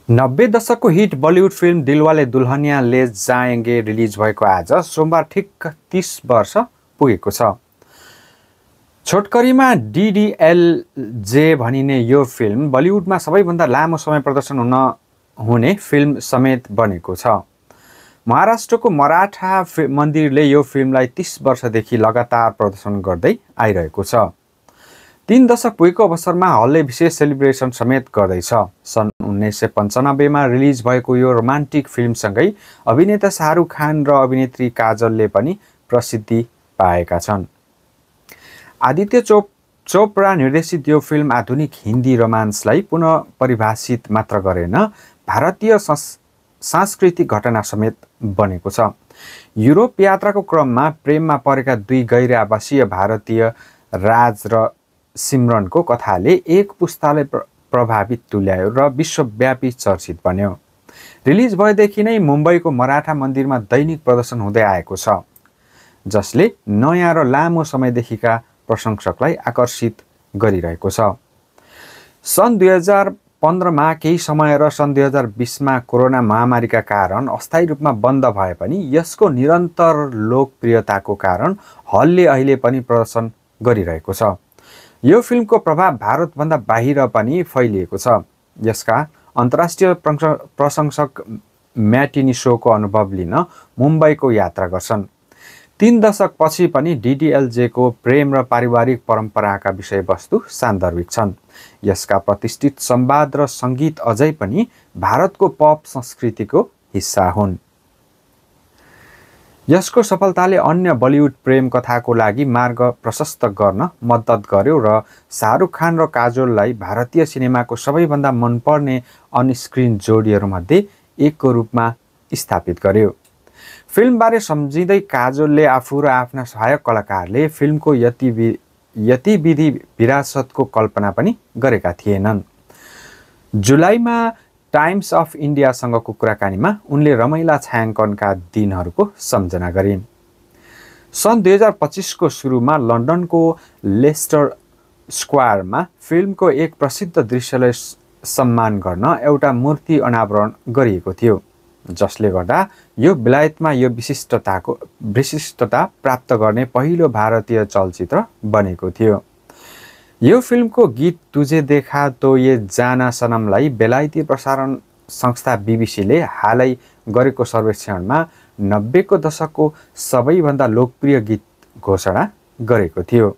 90 दशकको hit Bollywood film Dilwale Dulhania ले जाएंगे रिलिज भएको आज सोमबार ठिक्क 30 वर्ष पुगेको छ। छोटकरीमा DDLJ भनिने यो फिल्म बलिउडमा सबैभन्दा लामो समय प्रदर्शन हुने फिल्म समेत बनेको छ। महाराष्ट्रको मराठा मन्दिरले यो फिल्मलाई 30 वर्षदेखि लगातार प्रदर्शन गर्दै आइरहेको छ। 3 दशक पुगेको अवसरमा हलले विशेष सेलिब्रेसन समेत गर्दैछ। सन् 1995 मा रिलिज भएको यो रोमान्टिक फिल्मसँगै अभिनेता शाहरुख खान र अभिनेत्री काजलले पनि प्रसिद्धि पाएका छन्। आदित्य चोपडा निर्देशित यो फिल्म आधुनिक हिन्दी रोमान्सलाई पुनः परिभाषित मात्र गरेन, भारतीय सांस्कृतिक घटना समेत बनेको छ। युरोप यात्राको क्रममा प्रेममा परेका दुई गैर आवासीय भारतीय राज र सिमरनको कथाले एक पुस्तालाई प्रभावित तुल्यायो र विश्वव्यापी चर्चित बन्यो। रिलिज भएदेखि नै मुम्बईको मराठा मन्दिरमा दैनिक प्रदर्शन हुँदै आएको छ, जसले नयाँ र लामो समयदेखिका प्रशंसकलाई आकर्षित गरिरहेको छ। सन् 2015 मा केही समय र सन् 2020 मा कोरोना महामारीका कारण अस्थायी रूपमा बन्द भए पनि यसको निरन्तर लोकप्रियताको कारण हलले अहिले पनि प्रदर्शन गरिरहेको छ। यो फिल्मको प्रभाव भारतभन्दा बाहिर पनि फैलिएको छ। यसका अन्तर्राष्ट्रिय प्रशंसक म्याटिनी शोको अनुभव लिन मुम्बईको यात्रा गर्छन्। 3 दशकपछि पनि DDLJ को प्रेम र पारिवारिक परम्पराका विषयवस्तु सान्दर्भिक छन्। यसका प्रतिष्ठित संवाद र सङ्गीत अझै पनि भारतको पप संस्कृतिको हिस्सा हुन्। यसको सफलताले अन्य बलिउड प्रेम कथाको लागि मार्ग प्रशस्त गर्न मद्दत गर्यो र शाहरुख खान र काजोललाई भारतीय सिनेमाको सबैभन्दा मनपर्ने अनस्क्रिन जोडीहरूमध्ये एकको रूपमा स्थापित गर्यो। फिल्मबारे सम्झिँदै काजोलले आफू र आफ्ना सहायक कलाकारले फिल्मको यतिविधि विरासतको कल्पना पनि गरेका थिएनन्। जुलाईमा टाइम्स अफ इन्डियासँगको कुराकानीमा उनले रमाइला छायाङ्कनका दिनहरूको सम्झना गरिन्। सन् 2025 को सुरुमा लन्डनको लेस्टर स्क्वायरमा फिल्मको एक प्रसिद्ध दृश्यलाई सम्मान गर्न एउटा मूर्ति अनावरण गरिएको थियो, जसले गर्दा यो बेलायतमा यो विशिष्टता प्राप्त गर्ने पहिलो भारतीय चलचित्र बनेको थियो। यो फिल्मको गीत तुझे देखा तो ये जाना सनमलाई बेलायती प्रसारण संस्था BBC ले हालै गरेको सर्वेक्षणमा 90 को दशकको सबैभन्दा लोकप्रिय गीत घोषणा गरेको थियो।